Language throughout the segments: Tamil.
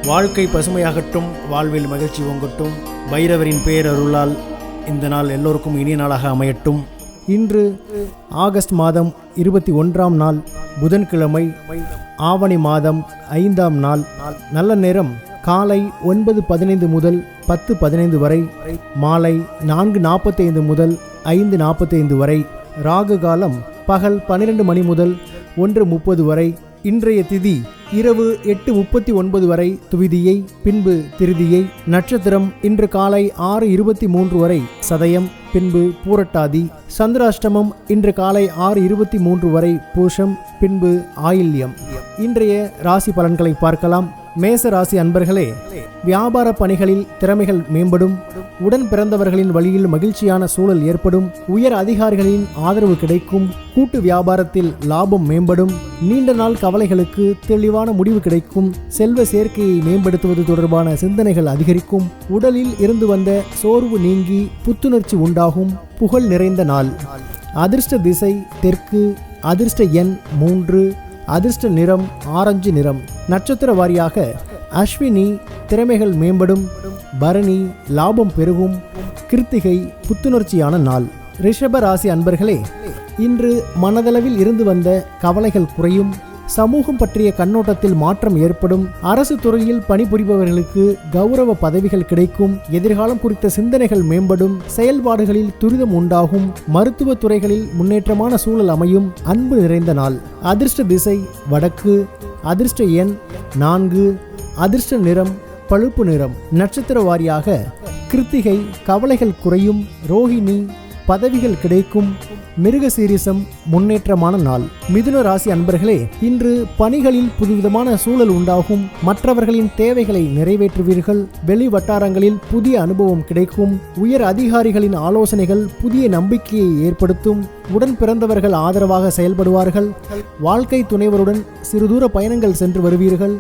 வாழ்க்கை பசுமையாகட்டும், வாழ்வில் மகிழ்ச்சி ஓங்கட்டும். பைரவரின் பேரருளால் இந்த நாள் எல்லோருக்கும் இனிய நாளாக அமையட்டும். இன்று ஆகஸ்ட் மாதம் 21ஆம் நாள், புதன்கிழமை, ஆவணி மாதம் 5ஆம் நாள். நல்ல நேரம் காலை 9:15 முதல் 10:15 வரை, மாலை 4:45 முதல் 5:45 வரை. ராகு காலம் பகல் 12 மணி முதல் 1:30 வரை. இன்றைய திதி இரவு 8:39 வரை துவிதியை, பின்பு திருதியை. நட்சத்திரம் இன்று காலை 6:23 வரை சதயம், பின்பு பூரட்டாதி. சந்திராஷ்டமம் இன்று காலை 6:23 வரை பூஷம், பின்பு ஆயில்யம். இன்றைய ராசி பலன்களை பார்க்கலாம். மேச ராசி அன்பர்களே, வியாபார பணிகளில் திறமைகள் மேம்படும். உடன் பிறந்தவர்களின் வழியில் மகிழ்ச்சியான சூழல் ஏற்படும். உயர் அதிகாரிகளின் ஆதரவு கிடைக்கும். கூட்டு வியாபாரத்தில் லாபம் மேம்படும். நீண்ட நாள் கவலைகளுக்கு தெளிவான முடிவு கிடைக்கும். செல்வ சேர்க்கையை மேம்படுத்துவது தொடர்பான சிந்தனைகள் அதிகரிக்கும். உடலில் இருந்து வந்த சோர்வு நீங்கி புத்துணர்ச்சி உண்டாகும். புகழ் நிறைந்த நாள். அதிர்ஷ்ட திசை தெற்கு. அதிர்ஷ்ட எண் 3. அதிர்ஷ்ட நிறம் ஆரஞ்சு நிறம். நட்சத்திர வாரியாக அஸ்வினி திறமைகள் மேம்படும். பரணி லாபம் பெருகும். கிருத்திகை புத்துணர்ச்சியான நாள். ரிஷப ராசி அன்பர்களே, இன்று மனதளவில் இருந்து வந்த கவலைகள் குறையும். சமூகம் பற்றிய கண்ணோட்டத்தில் மாற்றம் ஏற்படும். அரசு துறையில் பணிபுரிபவர்களுக்கு கௌரவ பதவிகள் கிடைக்கும். எதிர்காலம் குறித்த சிந்தனைகள் மேம்படும். செயல்பாடுகளில் துரிதம் உண்டாகும். மருத்துவ துறைகளில் முன்னேற்றமான சூழல் அமையும். அன்பு நிறைந்த நாள். அதிர்ஷ்ட திசை வடக்கு. அதிர்ஷ்ட எண் 4. அதிர்ஷ்ட நிறம் பழுப்பு நிறம். நட்சத்திர வாரியாக கிருத்திகை கவலைகள் குறையும். ரோஹிணி பதவிகள் கிடைக்கும். மிருகசீரிசம் முன்னேற்றமான நாள். மிதுன ராசி அன்பர்களே, இன்று பணிகளில் புதுவிதமான சூழல் உண்டாகும். மற்றவர்களின் தேவைகளை நிறைவேற்றுவீர்கள். வெளி வட்டாரங்களில் புதிய அனுபவம் கிடைக்கும். உயர் அதிகாரிகளின் ஆலோசனைகள் புதிய நம்பிக்கையை ஏற்படுத்தும். உடன் பிறந்தவர்கள் ஆதரவாக செயல்படுவார்கள். வாழ்க்கை துணைவருடன் சிறுதூர பயணங்கள் சென்று வருவீர்கள்.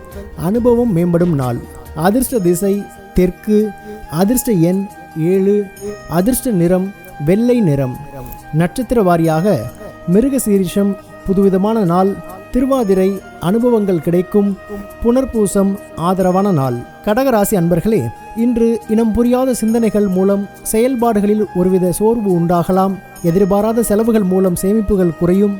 அனுபவம் மேம்படும் நாள். அதிர்ஷ்ட திசை தெற்கு. அதிர்ஷ்ட எண் 7. அதிர்ஷ்ட நிறம் வெள்ளை நிறம். நட்சத்திர வாரியாக மிருகசீரிஷம் புதுவிதமான நாள். திருவாதிரை அனுபவங்கள் கிடைக்கும். புனர்பூசம் ஆதரவான நாள். கடகராசி அன்பர்களே, இன்று இனம் புரியாத சிந்தனைகள் மூலம் செயல்பாடுகளில் ஒருவித சோர்வு உண்டாகலாம். எதிர்பாராத செலவுகள் மூலம் சேமிப்புகள் குறையும்.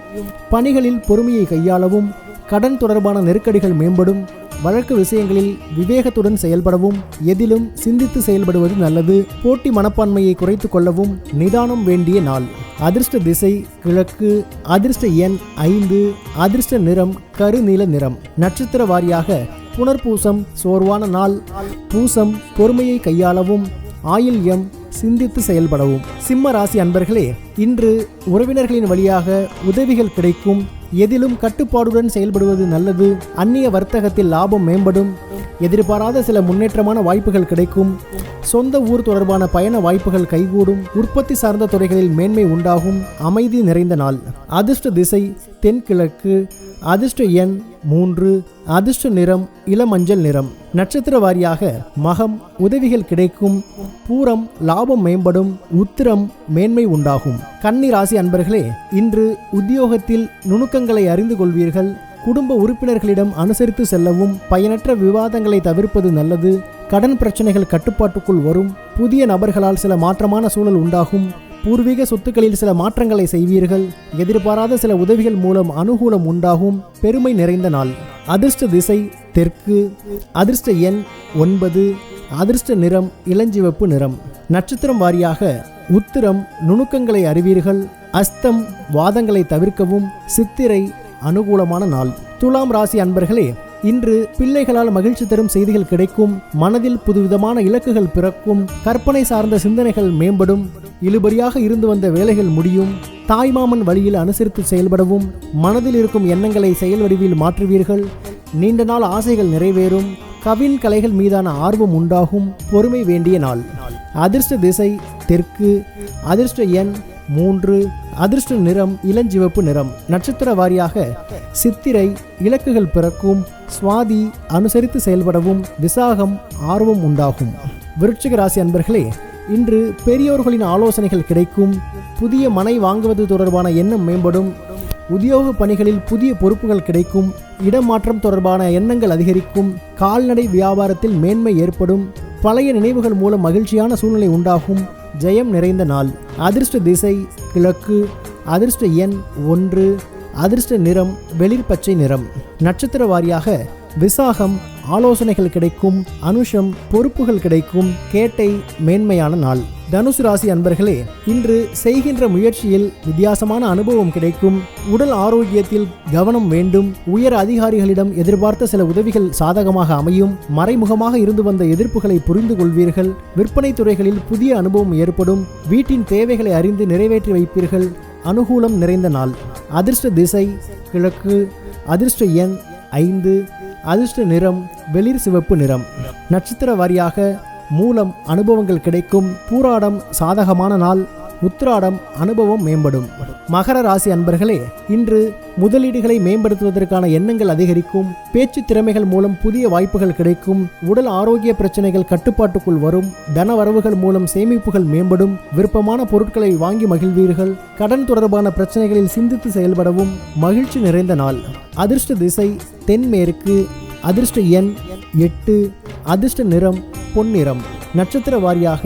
பணிகளில் பொறுமையை கையாளவும். கடன் தொடர்பான நெருக்கடிகள் மேம்படும். வழக்கு விஷயங்களில் விவேகத்துடன் செயல்படவும். எதிலும் சிந்தித்து செயல்படுவது நல்லது. போட்டி மனப்பான்மையை குறைத்து கொள்ளவும் நிதானம் வேண்டிய நாள். அதிர்ஷ்ட திசை கிழக்கு. அதிர்ஷ்ட எண் 5. அதிர்ஷ்ட நிறம் கருநீல நிறம். நட்சத்திர வாரியாக புனர்பூசம் சோர்வான நாள். பூசம் பொறுமையை கையாளவும். ஆயில்யம் சிந்தித்து செயல்படவும். சிம்ம ராசி அன்பர்களே, இன்று உறவினர்களின் வழியாக உதவிகள் கிடைக்கும். எதிலும் கட்டுப்பாடுடன் செயல்படுவது நல்லது. அந்நிய வர்த்தகத்தில் லாபம் மேம்படும். எதிர்பாராத சில முன்னேற்றமான வாய்ப்புகள் கிடைக்கும். சொந்த ஊர் தொடர்பான பயண வாய்ப்புகள் கைகூடும். உற்பத்தி சார்ந்த துறைகளில் மேன்மை உண்டாகும். அமைதி நிறைந்த நாள். அதிர்ஷ்ட திசை தென்கிழக்கு. அதிர்ஷ்ட எண் 3. அதிர்ஷ்ட நிறம் இளமஞ்சள் நிறம். நட்சத்திர வாரியாக மகம் உதவிகள் கிடைக்கும். பூரம் லாபம் மேம்படும். உத்திரம் மேன்மை உண்டாகும். கன்னி ராசி அன்பர்களே, இன்று உத்தியோகத்தில் நுணுக்கங்களை அறிந்து கொள்வீர்கள். குடும்ப உறுப்பினர்களிடம் அனுசரித்து செல்லவும். பயனற்ற விவாதங்களை தவிர்ப்பது நல்லது. கடன் பிரச்சனைகள் கட்டுப்பாட்டுக்குள் வரும். புதிய நபர்களால் சில மாற்றமான சூழல் உண்டாகும். பூர்வீக சொத்துக்களில் சில மாற்றங்களை செய்வீர்கள். எதிர்பாராத சில உதவிகள் மூலம் அனுகூலம் உண்டாகும். பெருமை நிறைந்த நாள். அதிர்ஷ்ட திசை தெற்கு. அதிர்ஷ்ட எண் 9. அதிர்ஷ்ட நிறம் இளஞ்சிவப்பு நிறம். நட்சத்திரம் வாரியாக உத்திரம் நுணுக்கங்களை அறிவீர்கள். அஸ்தம் வாதங்களை தவிர்க்கவும். சித்திரை அனுகூலமான நாள். துலாம் ராசி அன்பர்களே, இன்று பிள்ளைகளால் மகிழ்ச்சி தரும் செய்திகள் கிடைக்கும். மனதில் புதுவிதமான இலக்குகள் பிறக்கும். கற்பனை சார்ந்த சிந்தனைகள் மேம்படும். இழுபறியாக இருந்து வந்த வேலைகள் முடியும். தாய்மாமன் வழியில் அனுசரித்து செயல்படவும். மனதில் இருக்கும் எண்ணங்களை செயல் வடிவில் மாற்றுவீர்கள். நீண்ட நாள் ஆசைகள் நிறைவேறும். கவின் கலைகள் மீதான ஆர்வம் உண்டாகும். பொறுமை வேண்டிய நாள். அதிர்ஷ்ட திசை தெற்கு. அதிர்ஷ்ட எண் 3. அதிர்ஷ்ட நிறம் இளஞ்சிவப்பு நிறம். நட்சத்திர வாரியாக சித்திரை இலக்குகள் பிறக்கும். சுவாதி அனுசரித்து செயல்படவும். விசாகம் ஆர்வம் உண்டாகும். விருச்சிக ராசி அன்பர்களே, இன்று பெரியோர்களின் ஆலோசனைகள் கிடைக்கும். புதிய மனை வாங்குவது தொடர்பான எண்ணம் மேம்படும். உத்தியோக பணிகளில் புதிய பொறுப்புகள் கிடைக்கும். இடமாற்றம் தொடர்பான எண்ணங்கள் அதிகரிக்கும். கால்நடை வியாபாரத்தில் மேன்மை ஏற்படும். பழைய நினைவுகள் மூலம் மகிழ்ச்சியான சூழ்நிலை உண்டாகும். ஜெயம் நிறைந்த நாள். அதிர்ஷ்ட திசை கிழக்கு. அதிர்ஷ்ட எண் 1. அதிர்ஷ்ட நிறம் வெளிர் பச்சை நிறம். நட்சத்திர வாரியாக விசாகம் ஆலோசனைகள் கிடைக்கும். அனுஷம் பொறுப்புகள் கிடைக்கும். கேட்டை மேன்மையான நாள். தனுசு ராசி அன்பர்களே, இன்று செய்கின்ற முயற்சியில் வித்தியாசமான அனுபவம் கிடைக்கும். உடல் ஆரோக்கியத்தில் கவனம் வேண்டும். உயர் அதிகாரிகளிடம் எதிர்பார்த்த சில உதவிகள் சாதகமாக அமையும். மறைமுகமாக இருந்து வந்த எதிர்ப்புகளை புரிந்து கொள்வீர்கள். விற்பனை துறைகளில் புதிய அனுபவம் ஏற்படும். வீட்டின் தேவைகளை அறிந்து நிறைவேற்றி வைப்பீர்கள். அனுகூலம் நிறைந்த நாள். அதிர்ஷ்ட திசை கிழக்கு. அதிர்ஷ்ட எண் 5. அதிர்ஷ்ட நிறம் வெளிர் சிவப்பு நிறம். நட்சத்திர வாரியாக மூலம் அனுபவங்கள் கிடைக்கும். பூராடம் சாதகமான நாள். உத்திராடம் அனுபவம் மேம்படும். மகர ராசி அன்பர்களே, இன்று முதலீடுகளை மேம்படுத்துவதற்கான எண்ணங்கள் அதிகரிக்கும். பேச்சு திறமைகள் மூலம் புதிய வாய்ப்புகள் கிடைக்கும். உடல் ஆரோக்கிய பிரச்சனைகள் கட்டுப்பாட்டுக்குள் வரும். தன வரவுகள் மூலம் சேமிப்புகள் மேம்படும். விருப்பமான பொருட்களை வாங்கி மகிழ்வீர்கள். கடன் தொடர்பான பிரச்சனைகளில் சிந்தித்து செயல்படவும். மகிழ்ச்சி நிறைந்த நாள். அதிர்ஷ்ட திசை தென்மேற்கு. அதிர்ஷ்ட எண் 8. அதிர்ஷ்ட நிறம் பொன்னிறம். நட்சத்திர வாரியாக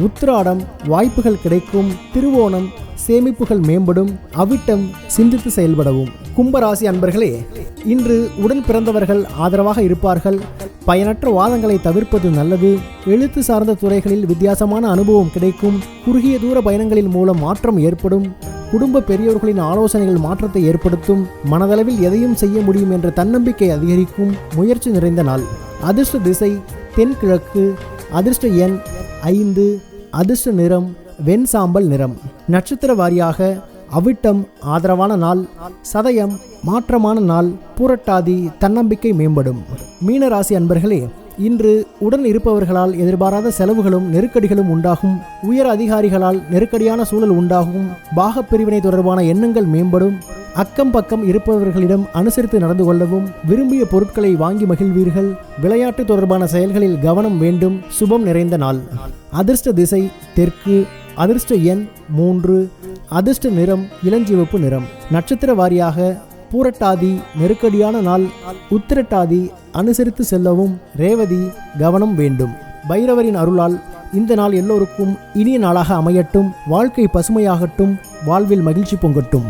உத்திராடம் வாய்ப்புகள் கிடைக்கும். திருவோணம் சேமிப்புகள் மேம்படும். அவிட்டம் சிந்தித்து செயல்படவும். கும்பராசி அன்பர்களே, இன்று உடன் பிறந்தவர்கள் ஆதரவாக இருப்பார்கள். பயனற்ற வாதங்களை தவிர்ப்பது நல்லது. எழுத்து சார்ந்த துறைகளில் வித்தியாசமான அனுபவம் கிடைக்கும். குறுகிய தூர பயணங்களின் மூலம் மாற்றம் ஏற்படும். குடும்ப பெரியோர்களின் ஆலோசனைகள் மாற்றத்தை ஏற்படுத்தும். மனதளவில் எதையும் செய்ய முடியும் என்ற தன்னம்பிக்கை அதிகரிக்கும். முயற்சி நிறைந்த நாள். அதிர்ஷ்ட திசை தென்கிழக்கு. அதிர்ஷ்ட எண் 5. அதிர்ஷ்ட நிறம் வெண் சாம்பல் நிறம். நட்சத்திர வாரியாக அவிட்டம் ஆதரவான நாள். சதயம் மாற்றமான நாள். புரட்டாதி தன்னம்பிக்கை மேம்படும். மீனராசி அன்பர்களே, இன்று உடன் இருப்பவர்களால் எதிர்பாராத செலவுகளும் நெருக்கடிகளும் உண்டாகும். உயர் அதிகாரிகளால் நெருக்கடியான சூழல் உண்டாகும். பாகப்பிரிவினை தொடர்பான எண்ணங்கள் மேம்படும். அக்கம் பக்கம் இருப்பவர்களிடம் அனுசரித்து நடந்து கொள்ளவும். விரும்பிய பொருட்களை வாங்கி மகிழ்வீர்கள். விளையாட்டு தொடர்பான செயல்களில் கவனம் வேண்டும். சுபம் நிறைந்த நாள். அதிர்ஷ்ட திசை தெற்கு. அதிர்ஷ்ட எண் 3. அதிர்ஷ்ட நிறம் இளஞ்சிவப்பு நிறம். நட்சத்திர வாரியாக பூரட்டாதி நெருக்கடியான நாள். உத்திரட்டாதி அனுசரித்து செல்லவும். ரேவதி கவனம் வேண்டும். பைரவரின் அருளால் இந்த நாள் எல்லோருக்கும் இனிய நாளாக அமையட்டும். வாழ்க்கை பசுமையாகட்டும். வாழ்வில் மகிழ்ச்சி பொங்கட்டும்.